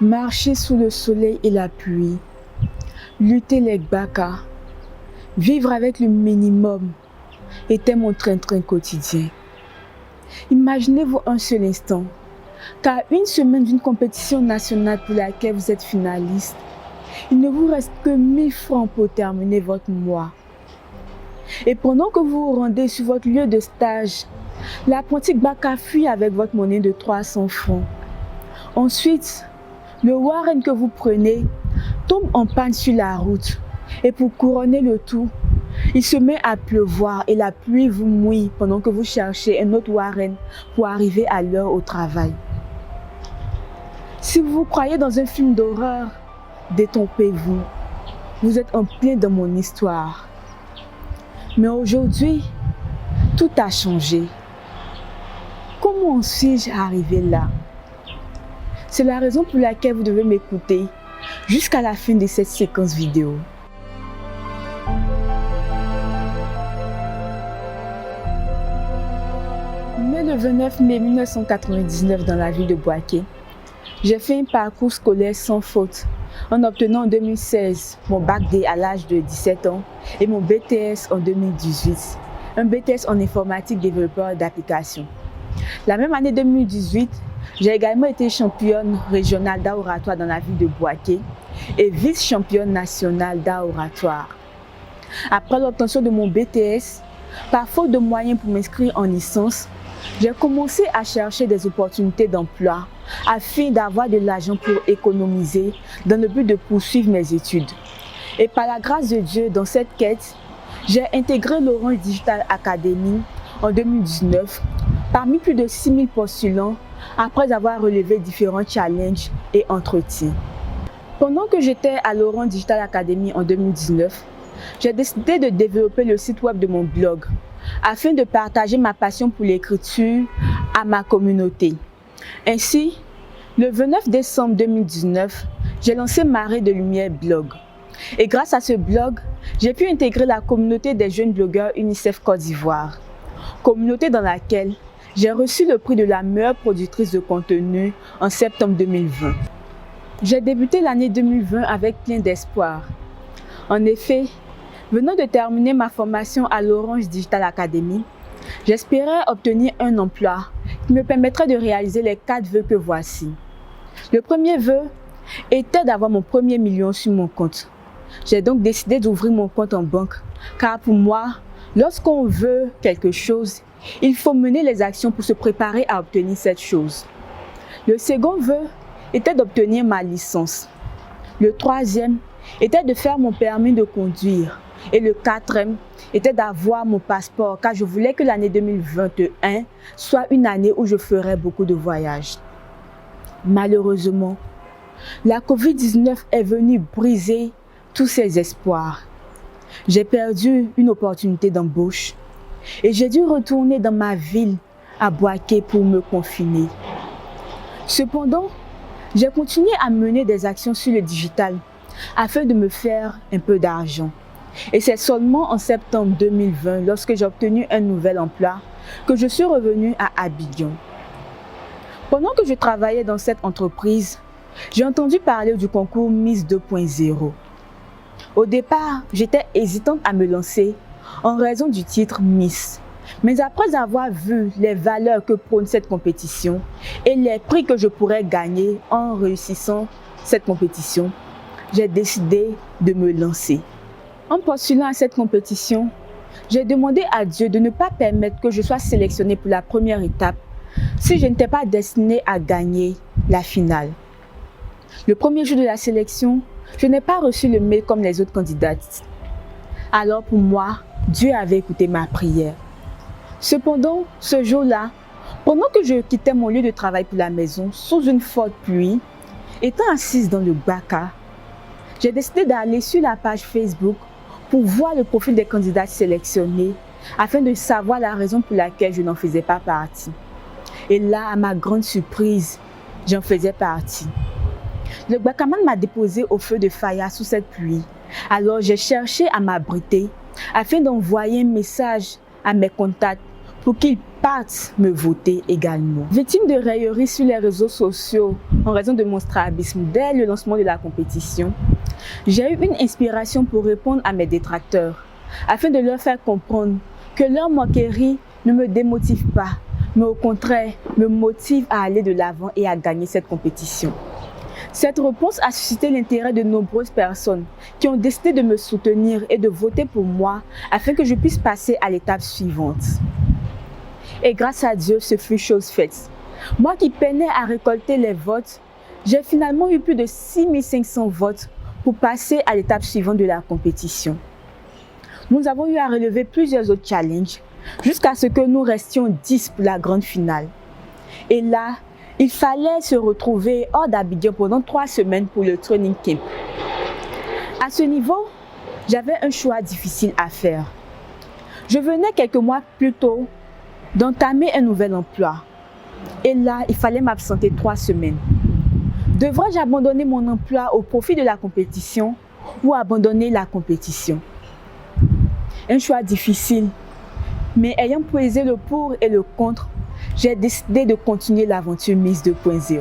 Marcher sous le soleil et la pluie, lutter les gbaka, vivre avec le minimum était mon train-train quotidien. Imaginez-vous un seul instant qu'à une semaine d'une compétition nationale pour laquelle vous êtes finaliste, il ne vous reste que 1000 francs pour terminer votre mois. Et pendant que vous vous rendez sur votre lieu de stage, l'apprenti gbaka fuit avec votre monnaie de 300 francs. Ensuite, le warren que vous prenez tombe en panne sur la route et pour couronner le tout, il se met à pleuvoir et la pluie vous mouille pendant que vous cherchez un autre warren pour arriver à l'heure au travail. Si vous vous croyez dans un film d'horreur, détrompez-vous. Vous êtes en plein dans mon histoire. Mais aujourd'hui, tout a changé. Comment en suis-je arrivé là? C'est la raison pour laquelle vous devez m'écouter jusqu'à la fin de cette séquence vidéo. Né le 29 mai 1999 dans la ville de Bouaké, j'ai fait un parcours scolaire sans faute en obtenant en 2016 mon bac D à l'âge de 17 ans et mon BTS en 2018, un BTS en informatique développeur d'applications. La même année 2018, j'ai également été championne régionale d'art oratoire dans la ville de Bouaké et vice-championne nationale d'art oratoire. Après l'obtention de mon BTS, par faute de moyens pour m'inscrire en licence, j'ai commencé à chercher des opportunités d'emploi afin d'avoir de l'argent pour économiser dans le but de poursuivre mes études. Et par la grâce de Dieu, dans cette quête, j'ai intégré l'Orange Digital Academy en 2019 parmi plus de 6000 postulants après avoir relevé différents challenges et entretiens. Pendant que j'étais à l'Orange Digital Academy en 2019, j'ai décidé de développer le site web de mon blog afin de partager ma passion pour l'écriture à ma communauté. Ainsi, le 29 décembre 2019, j'ai lancé Marée de Lumière Blog. Et grâce à ce blog, j'ai pu intégrer la communauté des jeunes blogueurs UNICEF Côte d'Ivoire, communauté dans laquelle j'ai reçu le prix de la meilleure productrice de contenu en septembre 2020. J'ai débuté l'année 2020 avec plein d'espoir. En effet, venant de terminer ma formation à l'Orange Digital Academy, j'espérais obtenir un emploi qui me permettrait de réaliser les 4 vœux que voici. Le premier vœu était d'avoir mon premier million sur mon compte. J'ai donc décidé d'ouvrir mon compte en banque, car pour moi, lorsqu'on veut quelque chose, il faut mener les actions pour se préparer à obtenir cette chose. Le second vœu était d'obtenir ma licence. Le troisième était de faire mon permis de conduire. Et le quatrième était d'avoir mon passeport, car je voulais que l'année 2021 soit une année où je ferais beaucoup de voyages. Malheureusement, la COVID-19 est venue briser tous ces espoirs. J'ai perdu une opportunité d'embauche et j'ai dû retourner dans ma ville à Bouaké pour me confiner. Cependant, j'ai continué à mener des actions sur le digital afin de me faire un peu d'argent. Et c'est seulement en septembre 2020, lorsque j'ai obtenu un nouvel emploi, que je suis revenue à Abidjan. Pendant que je travaillais dans cette entreprise, j'ai entendu parler du concours Miss 2.0. Au départ, j'étais hésitante à me lancer en raison du titre Miss. Mais après avoir vu les valeurs que prône cette compétition et les prix que je pourrais gagner en réussissant cette compétition, j'ai décidé de me lancer. En postulant à cette compétition, j'ai demandé à Dieu de ne pas permettre que je sois sélectionnée pour la première étape si je n'étais pas destinée à gagner la finale. Le premier jour de la sélection, je n'ai pas reçu le mail comme les autres candidates. Alors pour moi, Dieu avait écouté ma prière. Cependant, ce jour-là, pendant que je quittais mon lieu de travail pour la maison sous une forte pluie, étant assise dans le gbaka, j'ai décidé d'aller sur la page Facebook pour voir le profil des candidats sélectionnés afin de savoir la raison pour laquelle je n'en faisais pas partie. Et là, à ma grande surprise, j'en faisais partie. Le gbakaman m'a déposé au feu de Faya sous cette pluie. Alors j'ai cherché à m'abriter afin d'envoyer un message à mes contacts pour qu'ils partent me voter également. Victime de railleries sur les réseaux sociaux en raison de mon strabisme dès le lancement de la compétition, j'ai eu une inspiration pour répondre à mes détracteurs, afin de leur faire comprendre que leur moquerie ne me démotive pas, mais au contraire me motive à aller de l'avant et à gagner cette compétition. Cette réponse a suscité l'intérêt de nombreuses personnes qui ont décidé de me soutenir et de voter pour moi afin que je puisse passer à l'étape suivante. Et grâce à Dieu, ce fut chose faite. Moi qui peinais à récolter les votes, j'ai finalement eu plus de 6500 votes pour passer à l'étape suivante de la compétition. Nous avons eu à relever plusieurs autres challenges jusqu'à ce que nous restions 10 pour la grande finale. Et là, il fallait se retrouver hors d'Abidjan pendant 3 semaines pour le training camp. À ce niveau, j'avais un choix difficile à faire. Je venais quelques mois plus tôt d'entamer un nouvel emploi. Et là, il fallait m'absenter 3 semaines. Devrais-je abandonner mon emploi au profit de la compétition ou abandonner la compétition? Un choix difficile, mais ayant pesé le pour et le contre, j'ai décidé de continuer l'aventure Miss 2.0.